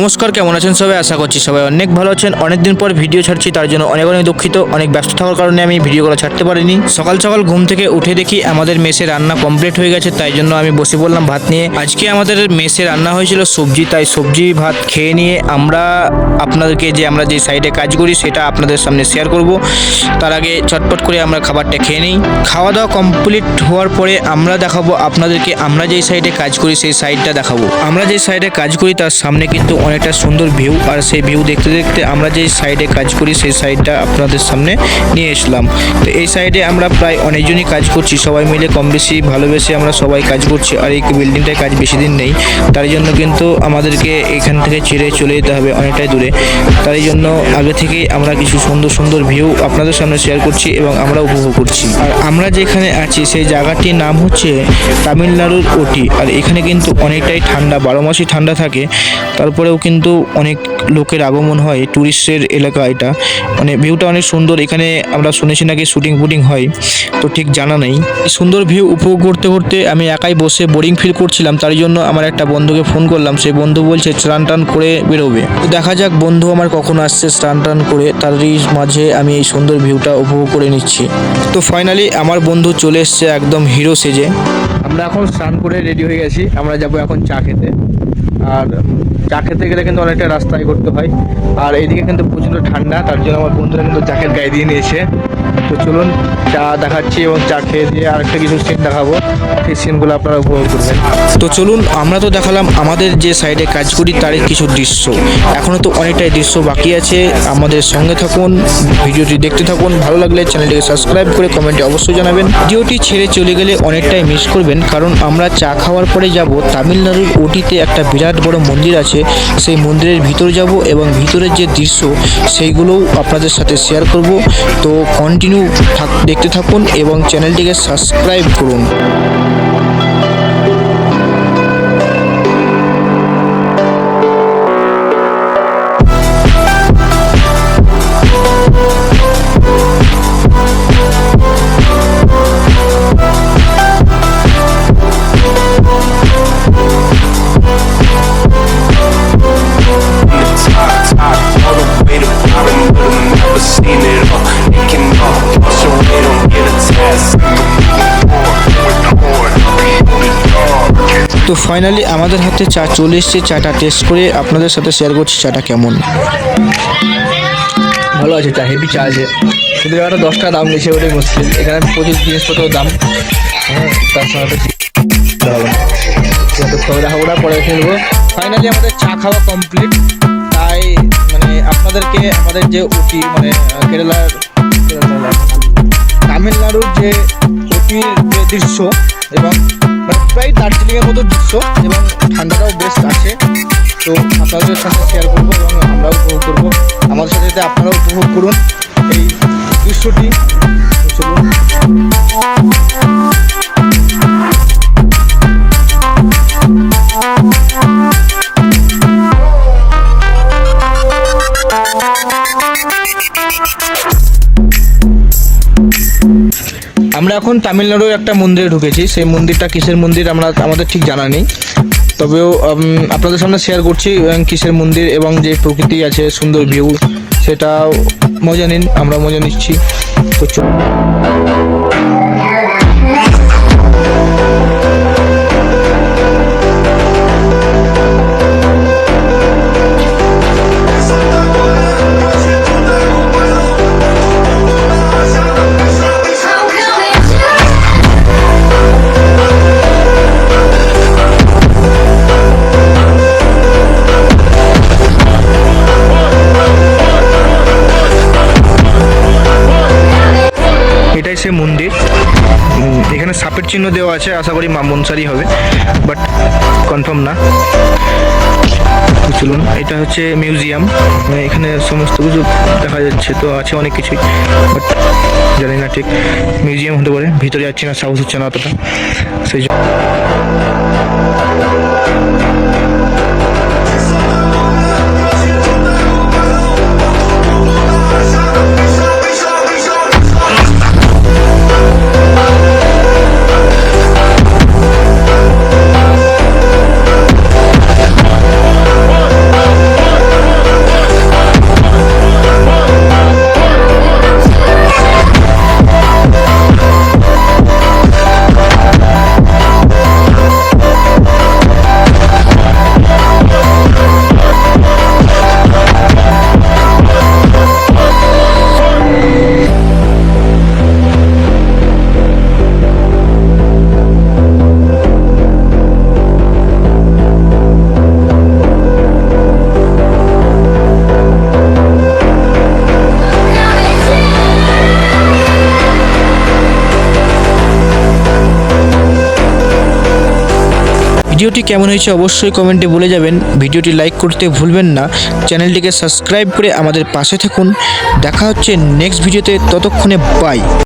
নমস্কার, কেমন আছেন সবাই? আশা করছি সবাই অনেক ভালো আছেন। অনেকদিন পর ভিডিও ছাড়ছি, তার জন্য অনেক অনেক দুঃখিত। অনেক ব্যস্ত থাকার কারণে আমি ভিডিওগুলো ছাড়তে পারিনি। সকাল সকাল ঘুম থেকে উঠে দেখি আমাদের মেসে রান্না কমপ্লিট হয়ে গেছে, তাই জন্য আমি বসে পড়লাম ভাত নিয়ে। আজকে আমাদের মেসে রান্না হয়েছিল সবজি, তাই সবজি ভাত খেয়ে নিয়ে আমরা আপনাদেরকে আমরা যে সাইডে কাজ করি সেটা আপনাদের সামনে শেয়ার করব। তার আগে চটপট করে আমরা খাবারটা খেয়ে নিই। খাওয়া দাওয়া কমপ্লিট হওয়ার পরে আমরা দেখাবো আপনাদেরকে আমরা যেই সাইডে কাজ করি সেই সাইডটা দেখাবো। আমরা যে সাইডে কাজ করি তার সামনে কিন্তু অনেকটা সুন্দর ভিউ, আর সেই ভিউ দেখতে দেখতে আমরা যে সাইডে কাজ করি সেই সাইডটা আপনাদের সামনে নিয়ে এসলাম। তো এই সাইডে আমরা প্রায় অনেকজনই কাজ করছি, সবাই মিলে কম বেশি ভালোবেসে আমরা সবাই কাজ করছি। আর এই বিল্ডিংটায় কাজ বেশি দিন নেই, তার জন্য কিন্তু আমাদেরকে এখান থেকে ছেড়ে চলে যেতে হবে অনেকটাই দূরে। তাই জন্য আগে থেকেই আমরা কিছু সুন্দর সুন্দর ভিউ আপনাদের সামনে শেয়ার করছি এবং আমরা উপভোগ করছি। আর আমরা যেখানে আছি সেই জায়গাটির নাম হচ্ছে তামিলনাড়ুর ওটি। আর এখানে কিন্তু অনেকটাই ঠান্ডা, 12 মাসই ঠান্ডা থাকে। তারপরেও কিন্তু অনেক লোকের আগমন হয়, ট্যুরিস্টের এলাকা এটা। মানে ভিউটা অনেক সুন্দর। এখানে আমরা শুনেছি নাকি শুটিং হয়, তো ঠিক জানা নেই। এই সুন্দর ভিউ উপভোগ করতে করতে আমি একাই বসে বোরিং ফিল করছিলাম, তার জন্য আমার একটা বন্ধুকে ফোন করলাম। সেই বন্ধু বলছে স্নান টান করে বেরোবে। তো দেখা যাক বন্ধু আমার কখন আসছে স্নান টান করে, তারই মাঝে আমি এই সুন্দর ভিউটা উপভোগ করে নিচ্ছি। তো ফাইনালি আমার বন্ধু চলে এসছে একদম হিরো সেজে। আমরা এখন স্নান করে রেডি হয়ে গেছি, আমরা যাবো এখন চা খেতে। আর চা খেতে গেলে কিন্তু অনেকটা রাস্তায় করতে হয়, আর এইদিকে কিন্তু প্রচণ্ড ঠান্ডা, তার জন্য আমার বন্ধুরা কিন্তু জ্যাকেট গায়ে দিয়ে নিয়েছে। তো চলুন চা দেখাচ্ছি এবং চা খেয়ে দিয়ে আরেকটা কিছু সিন দেখাবো, সেই সিনগুলো আপনারা উপভোগ করবেন। তো চলুন, আমরা তো দেখালাম আমাদের যে সাইডে কাজ করি তার কিছু দৃশ্য। এখনও তো অনেকটাই দৃশ্য বাকি আছে, আমাদের সঙ্গে থাকুন, ভিডিওটি দেখতে থাকুন। ভালো লাগলে চ্যানেলটিকে সাবস্ক্রাইব করে কমেন্টে অবশ্যই জানাবেন। ভিডিওটি ছেড়ে চলে গেলে অনেকটাই মিস করবেন, কারণ আমরা চা খাওয়ার পরে যাব তামিলনাড়ুর ওটিতে একটা বিরাট বড় মন্দির আছে। সেই মন্দিরের ভিতর যাব এবং ভিতরের যে দৃশ্য সেইগুলোও আপনাদের সাথে শেয়ার করব। তো কন্টিনিউ দেখতে থাকুন এবং চ্যানেলটিকে সাবস্ক্রাইব করুন। তো ফাইনালি আমাদের হাতে চা চলে এসছে, চাটা টেস্ট করে আপনাদের সাথে শেয়ার করছি চাটা কেমন। ভালো আছে চা, হেভি চা আছে। কিন্তু একটা 10 টাকা দাম নিয়েছে, ওটাই মুশকিল। এখানে প্রচুর জিনিসপত্রের দাম। হ্যাঁ, তার সঙ্গে খবর দেখাবো না, পরে ফেলবো। ফাইনালি আমাদের চা খাওয়া কমপ্লিট। তাই মানে আপনাদেরকে আমাদের যে উটি মানে কেরালার তামিলনাড়ুর যে উটির যে দৃশ্য এবং প্রায় দার্জিলিংয়ের মতো দৃশ্য এবং ঠান্ডাটাও বেশ আছে, তো আপনাদের সাথে শেয়ার করবো এবং আমরাও উপভোগ করবো। আমাদের সাথে আপনারাও উপভোগ করুন এই দৃশ্যটি। চলুন। আমরা এখন তামিলনাড়ুর একটা মন্দিরে ঢুকেছি। সেই মন্দিরটা কিসের মন্দির আমাদের ঠিক জানা নেই, তবেও আপনাদের সামনে শেয়ার করছি কিসের মন্দির এবং যে প্রকৃতি আছে সুন্দর ভিউ, সেটা মজা নিন, আমরা মজা নিচ্ছি। তো চলুন। এটাই সে মন্দির। এখানে সাপের চিহ্ন দেওয়া আছে, আশা করি মা মনসারই হবে, বাট কনফার্ম না। চলুন, এটা হচ্ছে মিউজিয়াম, এখানে সমস্ত কিছু দেখা যাচ্ছে। তো আছে অনেক কিছুই, বাট জানি না ঠিক মিউজিয়াম হতে পারে। ভিতরে যাচ্ছি না, সাহস হচ্ছে না অতটা, সেই জন্য। ভিডিওটি কেমন হয়েছে অবশ্যই কমেন্টে বলে যাবেন। ভিডিওটি লাইক করতে ভুলবেন না। চ্যানেলটিকে সাবস্ক্রাইব করে আমাদের পাশে থাকুন। দেখা হচ্ছে নেক্সট ভিডিওতে, ততক্ষণে বাই।